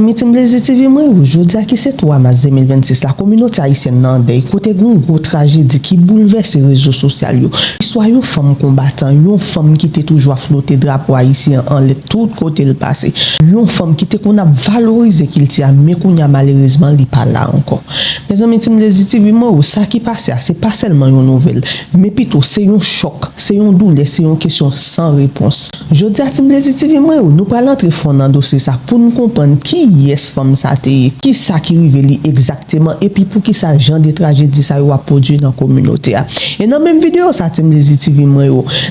Mitim Blaise TV moi aujourd'hui qui c'est 3 mars 2026 la communauté haïtienne nan deuil côté gon gros tragédie qui bouleverse les réseaux sociaux yo. Histoire yon femme combattant, yon femme qui était toujours à flotter drapeau haïtien en les tout côté le passé. Yon femme qui était qu'on a valorisé qu'il tient mais qu'on a malheureusement li pas là encore. Mes amis Mitim Blaise TV moi ça qui passe c'est pas seulement une nouvelle mais plutôt c'est un choc, c'est un douleur, c'est une question sans réponse. Je dis à Mitim Blaise TV moi nous pas l'entrer fond dans dossier ça pour nous comprendre qui yes femme ça qui ça qui rive exactement et puis pour qui ça genre de tragédie ça va produire dans la communauté et dans même vidéo ça Mitim Blaise TV moi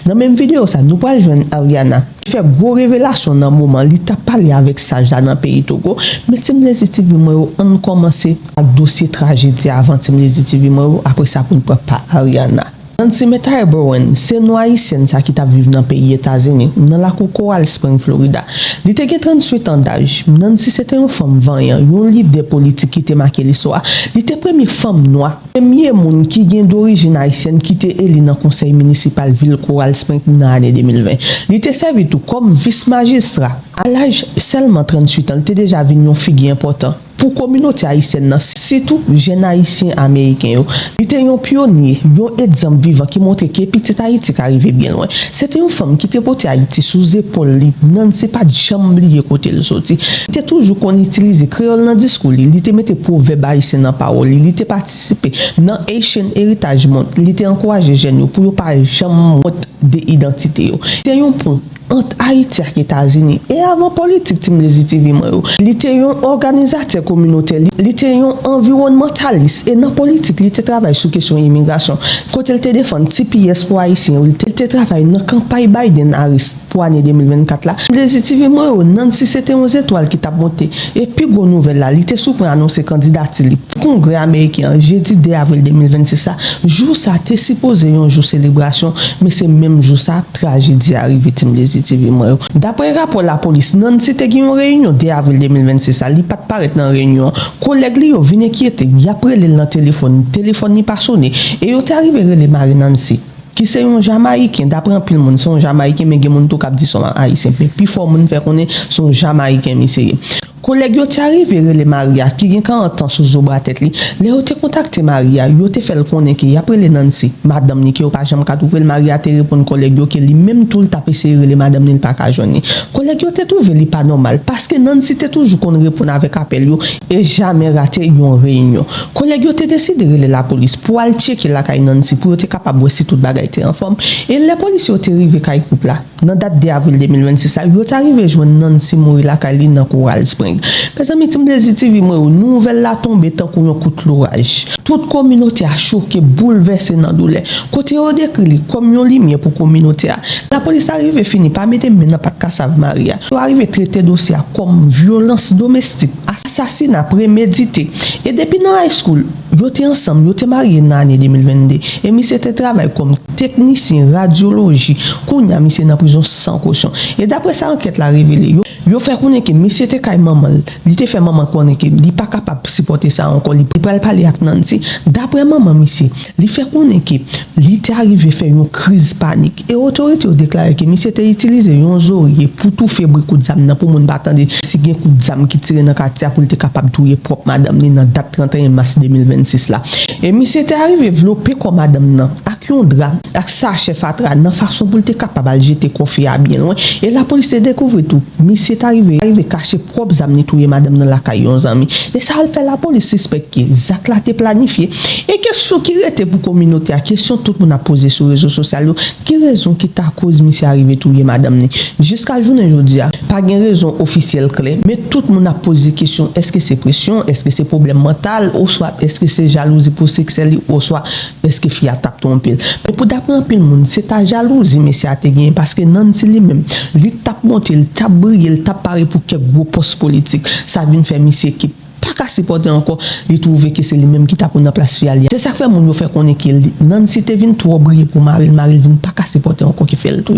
dans même vidéo ça nous pas joindre Ariana qui fait gros révélation dans moment il t'a parlé avec sage là dans pays Togo mais Mitim Blaise TV moi on commencer avec dossier tragédie avant Mitim Blaise TV moi après ça pour ne pas Ariana. Nancy Metaye Bowen, c'est une haïtienne qui t'a vécu dans le pays États-Unis, dans la cour Coral Spring, Florida. Il était 38 ans d'âge. Nancy c'était une femme vaillante, une leader politique qui était marqué l'histoire. Il était première femme noire, premier monde qui vient d'origine haïtienne qui était élu dans le conseil municipal ville Coral Spring dans l'année 2020. Il était servi tout comme vice-magistrat. À l'âge seulement 38 ans, il était déjà venu une figure importante pour la communauté haïtienne, surtout les jeunes haïtiens américains. Il était un pionnier, un exemple vivant qui montre que petit Haïti qui arrivait bien loin. C'était une femme qui était portée Haïti sous épaule, non c'est pas de chambre liée côté le sorti. Il était toujours qu'on utilise créole dans le discours, il était mettre proverbe haïtien dans parole, il était participé dans Haitian Heritage Month, il était encouragé jeunes pour pas jamais de identité. C'était un pont entre Haïti et les États-Unis. Et avant politique, Mitim Blaise TV, il était un organisateur communautaire, il était un environnementaliste. Et dans la politique, il était travaillé sur la question de l'immigration. Quand il était défendu TPS pour Haïtiens, il était travaillé dans la campagne Biden-Harris pour l'année 2024. Mitim Blaise TV, Nancy, c'était 11 étoiles qui t'a monté. Et puis, bonne nouvelle là, il était sous pour annoncer candidature pour le Congrès américain, jeudi 2 avril 2026. Jour ça, était supposé un jour de célébration, mais c'est même jour ça, tragédie arrivée, Mitim Blaise TV. D'après rapport la police, Nancy te une réunion 2 avril 2026, il pas paraître dans réunion. Collègue li yo vinn qui était, y après le téléphone ni pas sonné et yo t'est arrivé les Marie Nancy qui c'est un Jamaïcain d'après un pile monde son Jamaïcain mais gen moun tout cap dit son haïtien mais puis faut moun faire connaître son Jamaïcain monsieur. Collègue yo t'est arrivé les Maria qui gen 40 ans sous zobra tête li les yo t'est contacté Maria yo t'est fait le connaître qui après les Nancy madame ni qui yo pas jamais ka trouver le Maria te répondre collègue yo qui li même tout le taper serré les madame ni pas ka joindre collègue yo t'est trouvé li pas normal parce que Nancy t'est toujours qu'on répondre avec appel yo et jamais raté une réunion collègue yo t'est décidé de la police pour aller checker la kay Nancy pour être capable voir si toute bagaille était en forme et les policiers ont arrivé kay couple là dans date de avril 2026 yo t'est arrivé joindre Nancy mourir la kay li dans Coral Spring. Mes amis, Mitim Blaise TV, nouvelle la tombe tant qu'on coup de l'orage. Toute communauté a choqué, bouleversé dans douleur. Côté au décrit comme une lumière pour communauté. La police arrive fini par mettre maintenant pas de Cassave Maria. Ils arrive traiter dossier comme violence domestique, assassinat prémédité. Et depuis dans high school, ils étaient ensemble, ils étaient mariés dans l'année 2022. Et mis c'était travail comme technicien radiologie. Kounya mis dans prison sans caution. Et d'après ça enquête la révélé, yo fait connaître que monsieur était kay maman, il était fait maman connaître que il pas capable de supporter ça encore, il peut parler avec Nancy. D'après maman monsieur, il fait connaître que il était arrivé faire une crise panique et autorité ont déclaré que monsieur était utilisé un oreiller pour tout faire coup de zam pour moun pas attendre si gen coup de zam qui tire dans quartier pour être capable de tuer propre madame ni dans date 31 mars 2026 là. Et monsieur était arrivé développer comme madame nan avec un drap, avec sa chef atra dans façon pour être capable de jeter conflit à bien loin et la police a découvert tout. Monsieur est arrivé cacher propre zam ni tuer madame dans la caillon zami et ça fait la police suspecte que Zach là t'est planifié et question qui était pour communauté à question tout le monde a posé sur les réseaux sociaux qui raison qui t'a cause monsieur arrivé tuer madame ni jusqu'à journée aujourd'hui pas de raison officielle claire mais tout le monde a posé question est-ce que c'est pression est-ce que c'est problème mental ou soit est-ce que c'est jalousie pour sexuelle ou soit est-ce que fille a tape ton pile mais pour d'après un pile monde c'est ta jalousie monsieur a te gagné parce que Nancy lui-même il tape monter il tape briller il tape paré pour quelques gros poste politique ça vient faire monsieur qui pas qu'à supporter encore, il trouve que c'est lui-même qui t'a pour la place fialia. C'est ça que fait mon fait qu'on est qu'il Nancy te vient trop briller pour Marie vient pas qu'à supporter encore qui fait le tout.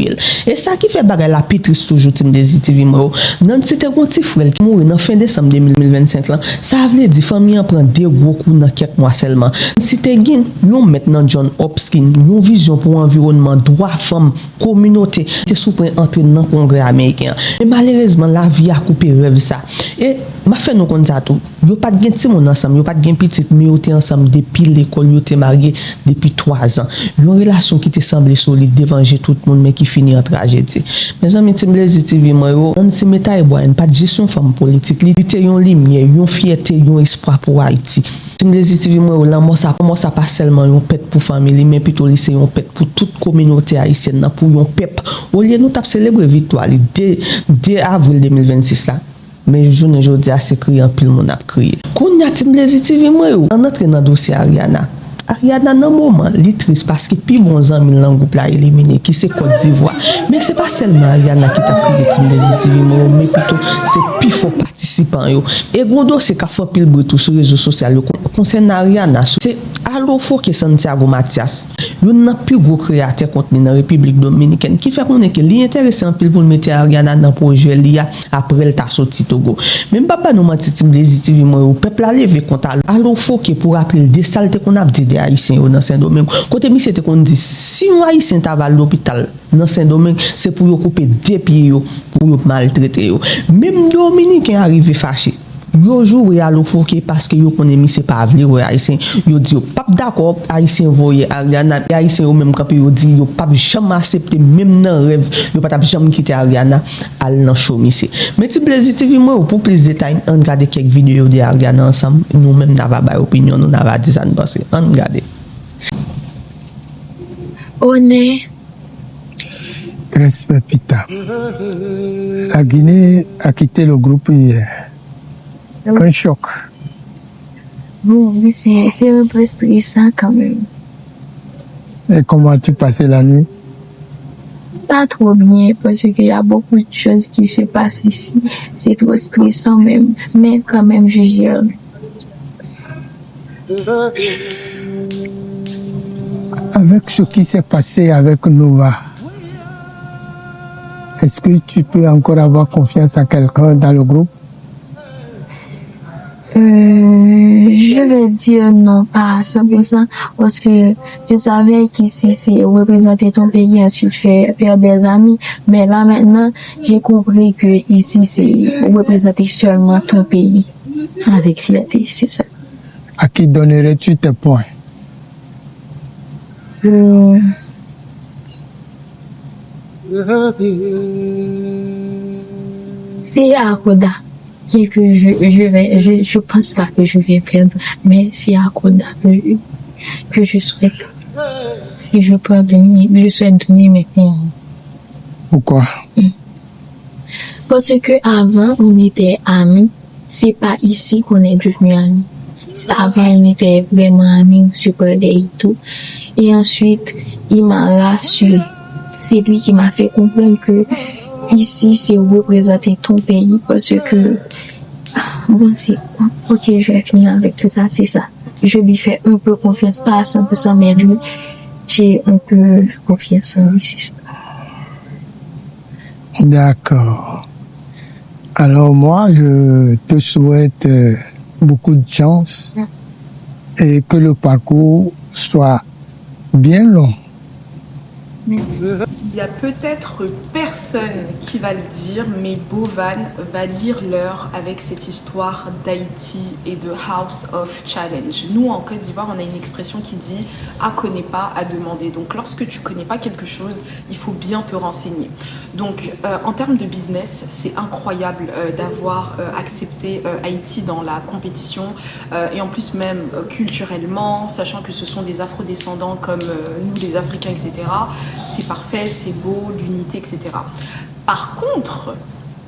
Et ça qui fait bagarre la pétrice toujours team des TV moi. Nancy te un petit frère qui mourit en fin décembre 2025 là. Ça veut dire famille en prend des gros coups dans quelques mois seulement. Si te gain yon maintenant John Hopkins, yon vision pour environnement, droit femme, communauté, te soupren entrer dans le congrès américain. Et malheureusement la vie a coupé rêve ça. Et m'a fait nous comme ça tout. Yo pas de ti mon ensemble, yo pas de petit mais yo te ensemble depuis l'école, yo te marié depuis 3 ans. Une relation qui te semble solide devant tout le monde mais qui finit en tragédie. Mes amis, ti Blaise TV moi yo, on se met à boire, pas de gestion femme politique, li te yon lumière, yon fierté, yon espoir pour Haïti. Ti Blaise TV moi là moi ça pas seulement yon pète pour famille mais plutôt c'est yon pète pour toute communauté haïtienne pour yon peuple. Au lieu nous t'a célébrer victoire dès avril 2026 là. Mais journée aujourd'hui c'est crié en pile mon a crié. Qu'on a Ti Blaise TV moi on entre dans dossier Ariana. Ariana dans moment li triste parce que puis bons amis dans groupe là éliminé qui c'est Côte d'Ivoire. Mais c'est pas seulement Ariana qui t'a crié Ti Blaise TV moi mais plutôt c'est puis faux participants yo. Et gros dossier qu'a fait pile bruit sur réseaux sociaux concernant Ariana c'est Allo Foke Santiago Mathias. Yon nan plus gros créateur contenu dans République Dominicaine qui fait qu'on est que li intéressant pile pour mettre Ariana dans projet li après le ta sorti Togo. Même papa nous menti Ti Blaise TV moi au peuple a levé contre Allo Foke pour rappeler des saletés qu'on a dit des haïtiens dans Saint-Domingue. Côté mi c'était qu'on dit si un haïtien t'a à l'hôpital dans Saint-Domingue c'est pour yo couper des pieds yo pour yo maltraiter yo. Même Dominicain arrivé fâché. Yo joué à l'Ofoke parce que yo connaît mi c'est pas vrai haïtien yo dit yo pas d'accord haïtien voyer Ariana haïtien au même camp yo dit yo pas jamais accepter même dans rêve yo pas jamais quitter Ariana al dans show mi c'est mais Ti Blaise TV moi pour plus de détails on regarde quelques vidéos de Ariana ensemble nous même n'ava pas opinion nous n'ava dit ça nous penser on regarde on est Respect Pita. La Guinée a quitté le groupe hier. Un choc. bon, oui, c'est un peu stressant quand même. Et comment as-tu passé la nuit? Pas trop bien parce qu'il y a beaucoup de choses qui se passent ici. C'est trop stressant même, mais quand même je gère. Avec ce qui s'est passé avec Nova, est-ce que tu peux encore avoir confiance en quelqu'un dans le groupe? Je vais dire non, pas à 100%, parce que je savais qu'ici, c'est représenter ton pays, ensuite faire des amis. Mais là, maintenant, j'ai compris que ici, c'est représenter seulement ton pays. Avec fierté, c'est ça. À qui donnerais-tu tes points? C'est à Koda que je pense pas que je vais perdre, mais c'est à Koda que je souhaite. Si je peux donner, je souhaite donner maintenant. Pourquoi? Parce que avant on était amis, c'est pas ici qu'on est devenus amis. Avant on était vraiment amis, on se parlait et tout. Et ensuite, il m'a rassuré. C'est lui qui m'a fait comprendre que ici, c'est représenter ton pays parce que, bon, c'est, ok, je vais finir avec tout ça, c'est ça. Je lui fais un peu confiance, pas à 100%, mais lui, j'ai un peu confiance en lui, c'est ça. D'accord. Alors moi, je te souhaite beaucoup de chance. Merci. Et que le parcours soit bien long. Merci. Il y a peut-être personne qui va le dire, mais Bovan va lire l'heure avec cette histoire d'Haïti et de House of Challenge. Nous, en Côte d'Ivoire, on a une expression qui dit « à connaît pas, à demander ». Donc, lorsque tu connais pas quelque chose, il faut bien te renseigner. Donc, en termes de business, c'est incroyable d'avoir accepté Haïti dans la compétition et en plus même culturellement, sachant que ce sont des afrodescendants comme nous, les Africains, etc. C'est parfait, c'est beau, l'unité, etc. Par contre,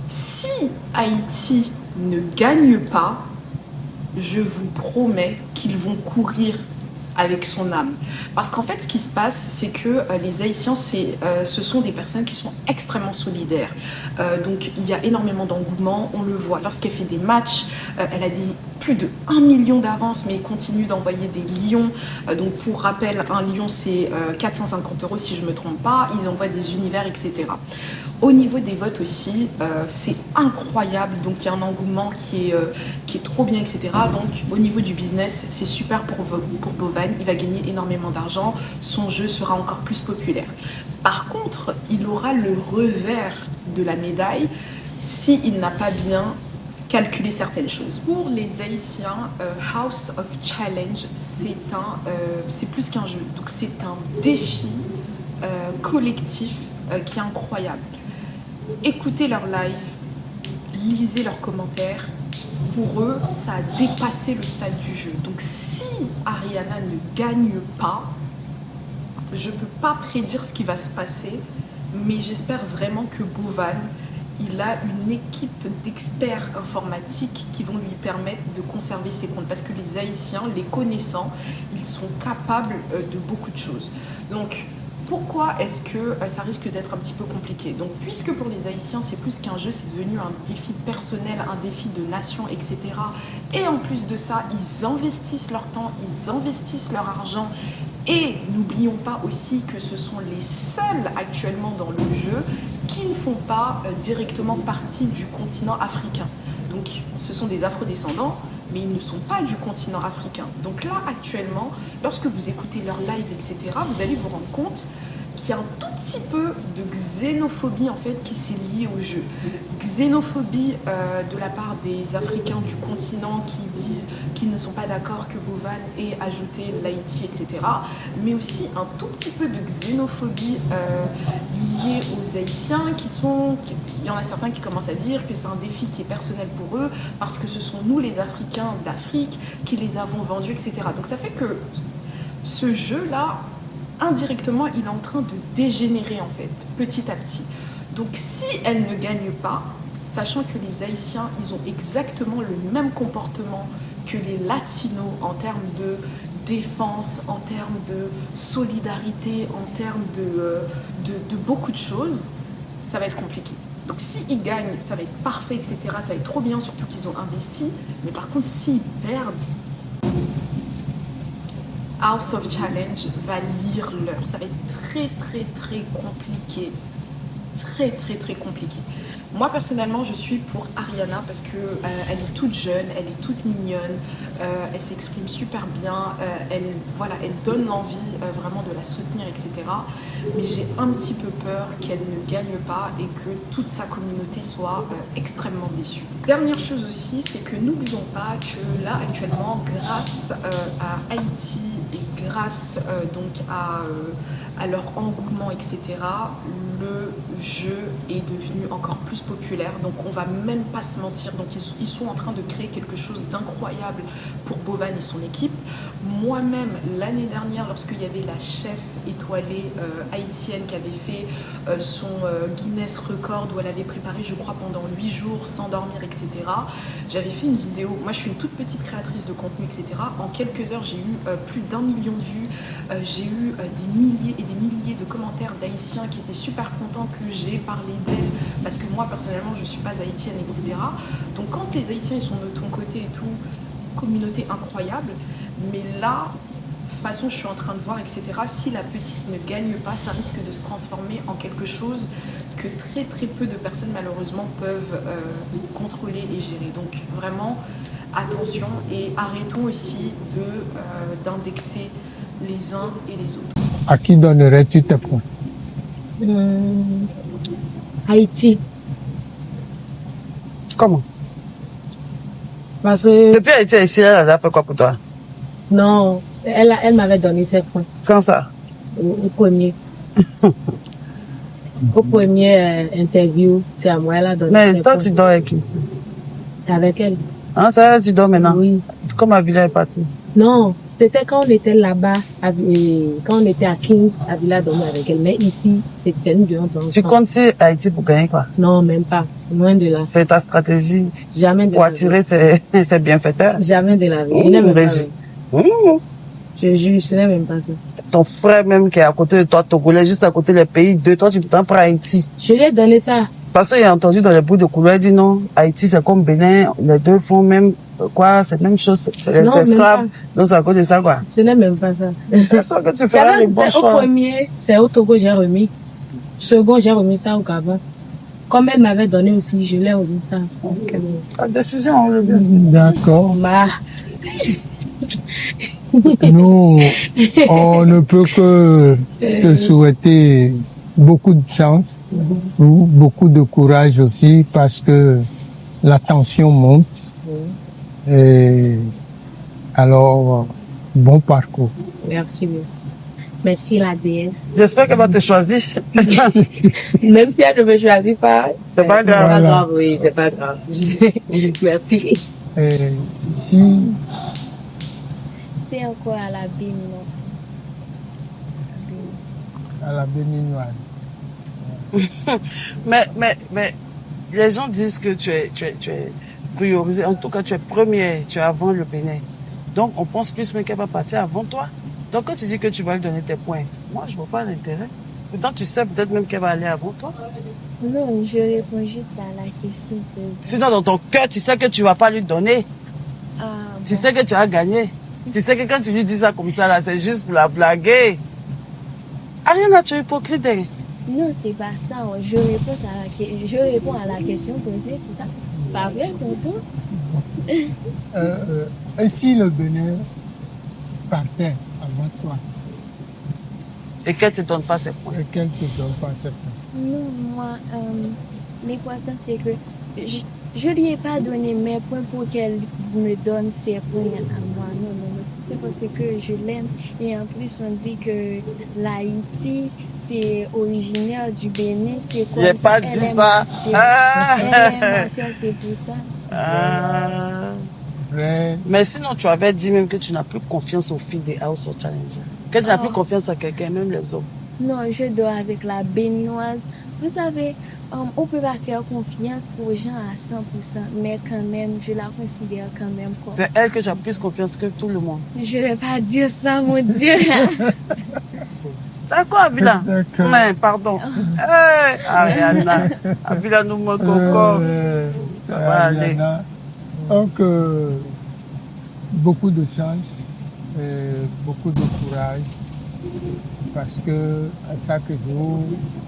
si Haïti ne gagne pas, je vous promets qu'ils vont courir avec son âme. Parce qu'en fait, ce qui se passe, c'est que les Haïtiens, ce sont des personnes qui sont extrêmement solidaires. Donc, il y a énormément d'engouement, on le voit. Lorsqu'elle fait des matchs, elle a plus de 1 million d'avance, mais ils continuent d'envoyer des lions. Donc pour rappel, un lion c'est 450 € si je ne me trompe pas. Ils envoient des univers, etc. Au niveau des votes aussi, c'est incroyable. Donc il y a un engouement qui est trop bien, etc. Donc au niveau du business, c'est super pour Bovan. Il va gagner énormément d'argent. Son jeu sera encore plus populaire. Par contre, il aura le revers de la médaille s'il n'a pas bien calculé certaines choses. Pour les Haïtiens, House of Challenge, c'est plus qu'un jeu. Donc c'est un défi collectif qui est incroyable. Écoutez leurs lives, lisez leurs commentaires. Pour eux, ça a dépassé le stade du jeu. Donc si Ariana ne gagne pas, je ne peux pas prédire ce qui va se passer, mais j'espère vraiment que Bovan, il a une équipe d'experts informatiques qui vont lui permettre de conserver ses comptes. Parce que les Haïtiens, les connaissant, ils sont capables de beaucoup de choses. Donc, pourquoi est-ce que ça risque d'être un petit peu compliqué? Donc, puisque pour les Haïtiens, c'est plus qu'un jeu, c'est devenu un défi personnel, un défi de nation, etc. Et en plus de ça, ils investissent leur temps, ils investissent leur argent. Et n'oublions pas aussi que ce sont les seuls actuellement dans le jeu qui ne font pas directement partie du continent africain. Donc ce sont des afrodescendants, mais ils ne sont pas du continent africain. Donc là actuellement, lorsque vous écoutez leurs lives, etc., vous allez vous rendre compte qu'il y a un tout petit peu de xénophobie en fait qui s'est liée au jeu. Xénophobie de la part des Africains du continent qui disent qu'ils ne sont pas d'accord que Bovan ait ajouté l'Haïti, etc. Mais aussi un tout petit peu de xénophobie liée aux Haïtiens il y en a certains qui commencent à dire que c'est un défi qui est personnel pour eux parce que ce sont nous les Africains d'Afrique qui les avons vendus, etc. Donc ça fait que ce jeu-là, indirectement, il est en train de dégénérer en fait, petit à petit. Donc si elle ne gagne pas, sachant que les Haïtiens, ils ont exactement le même comportement que les Latinos en termes de défense, en termes de solidarité, en termes de beaucoup de choses, ça va être compliqué. Donc s'ils gagnent, ça va être parfait, etc. Ça va être trop bien, surtout qu'ils ont investi. Mais par contre, s'ils perdent, House of Challenge va lire l'heure. Ça va être très très très compliqué. Très très très compliqué. Moi personnellement je suis pour Ariana parce que elle est toute jeune, elle est toute mignonne, elle s'exprime super bien, elle donne l'envie vraiment de la soutenir, etc. Mais j'ai un petit peu peur qu'elle ne gagne pas et que toute sa communauté soit extrêmement déçue. Dernière chose aussi, c'est que n'oublions pas que là actuellement, grâce à Haïti et grâce donc à leur engouement, etc., le jeu est devenu encore plus populaire. Donc on va même pas se mentir. Donc ils sont en train de créer quelque chose d'incroyable pour Bovan et son équipe. Moi-même, l'année dernière, lorsqu'il y avait la chef étoilée haïtienne qui avait fait son Guinness record où elle avait préparé, je crois, pendant 8 jours sans dormir, etc. J'avais fait une vidéo. Moi, je suis une toute petite créatrice de contenu, etc. En quelques heures, j'ai eu plus d'1 million de vues. J'ai eu des milliers et des milliers de commentaires d'Haïtiens qui étaient super contents que j'ai parlé d'elle parce que moi, personnellement, je ne suis pas haïtienne, etc. Donc, quand les Haïtiens ils sont de ton côté et tout, communauté incroyable. Mais là, de toute façon, je suis en train de voir, etc. Si la petite ne gagne pas, ça risque de se transformer en quelque chose que très très peu de personnes malheureusement peuvent contrôler et gérer. Donc vraiment, attention et arrêtons aussi d'indexer les uns et les autres. À qui donnerais-tu tes points? Haïti. Comment? Parce que Depuis Haïti, elle a fait quoi pour toi? non, elle m'avait donné ses points Quand ça? au premier. Au premier interview, c'est à moi elle a donné Mais ses toi, points. tu dors avec qui ici? Avec elle. Hein, ça, tu dors maintenant? Oui. Comment Villa est partie? Non, c'était quand on était là-bas, quand on était à King, à Villa dormir avec elle. Mais ici, c'est une de notre Tu comptes sur Haïti pour gagner quoi? Non, même pas. Loin de là. C'est ta stratégie Jamais de pour la vie. attirer ces bienfaiteurs? Jamais de la vie. Je n'aime même pas ça. Régis. Je jure, je n'aime même pas ça. Ton frère même qui est à côté de toi, Togolais, juste à côté des pays, de toi, tu t'en prends Haïti. Je lui ai donné ça. Parce qu'il a entendu dans les bruits de couloir, il dit non, Haïti c'est comme Bénin, les deux font même quoi, c'est la même chose, c'est les Non, même esclaves, donc c'est à cause de ça, quoi. Ce n'est même pas ça. C'est ça que tu feras les bons Au choix. premier, c'est au Togo j'ai remis. Second, j'ai remis ça au Gabon. Comme elle m'avait donné aussi, je l'ai remis ça. Donc, La décision, on le veut. D'accord. bah, Nous, on ne peut que te souhaiter beaucoup de chance, ou beaucoup de courage aussi, parce que la tension monte. Et alors, bon parcours. merci. Merci la déesse. J'espère qu'elle va te choisir. Même si elle ne me choisit pas, C'est pas grave. C'est pas Voilà. grave, oui, c'est pas grave. Merci. Et si C'est encore à la béninoise. à la béninoise, Mais, les gens disent que tu es priorisé. En tout cas, tu es premier, tu es avant le Bénin. Donc, on pense plus même qu'elle va partir avant toi. Donc, quand tu dis que tu vas lui donner tes points, moi, je vois pas l'intérêt. Pourtant, tu sais peut-être même qu'elle va aller avant toi. Non, je réponds juste à la question posée. Sinon, dans ton cœur, tu sais que tu vas pas lui donner. Ah, Tu bon. sais que tu as gagné. Tu sais que quand tu lui dis ça comme ça, là, c'est juste pour la blaguer. Ariana, tu es hypocrite. Hein? Non, c'est pas ça. Je réponds à la question posée, c'est ça? Pas vrai, tonton? et si le Bénin partait avant toi Et qu'elle te donne pas ses points. et qu'elle te donne pas ces points? Non, moi, l'important c'est que je lui ai pas donné mes points pour qu'elle me donne ses points à moi. Non, non, non. C'est parce que je l'aime. Et en plus, on dit que l'Haïti, c'est originaire du Bénin. C'est quoi? J'ai pas dit ça. Ah. Elle est ma soeur, c'est pour ça. Ah. Vrai, Mais sinon, tu avais dit même que tu n'as plus confiance aux filles des House of Challenge. Que tu n'as plus confiance à quelqu'un, même les hommes. Non, je dors avec la béninoise. Vous savez, on peut pas faire confiance aux gens à 100%, mais quand même, je la considère quand même comme... C'est elle que tu as plus confiance que tout le monde. Je vais pas dire ça, mon Dieu. D'accord, Abila? D'accord. Mais, pardon. Hey, Ariana. Abila nous manque encore. Ça va aller. Ariana. Donc, beaucoup de chance, et beaucoup de courage, parce que à chaque jour,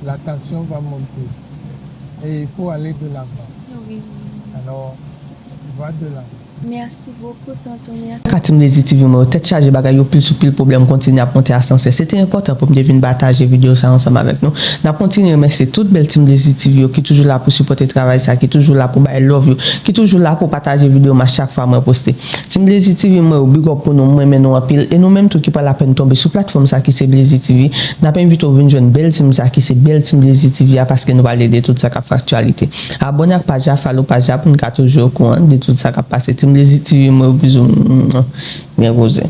la tension va monter. Et il faut aller de l'avant. Oui. Alors, va de l'avant. Merci beaucoup, tonton. Merci. Katim Lezi TV, moi, tête chargée bagay yo pile sous pile problème continue à monter à sens. C'était important pour me venir partager vidéo ça ensemble avec nous. N'a continuer remercier toute belle team Lezi TV qui toujours là pour supporter travail ça, qui toujours là pour bailler love you, qui toujours là pour partager vidéo à chaque fois moi poster. Team Lezi TV moi big up pour nous moi mais nous en pile et nous même tout qui pas la peine tomber sur plateforme ça qui c'est Lezi TV. N'a pas invité venir joindre belle team ça qui c'est belle team Lezi TV parce que nous va aider toute ça qui actualité. Abonnez à page, follow page pour nous toujours au courant de tout ça qui passe. Team Lezi TV moi bisous. Bien rosé.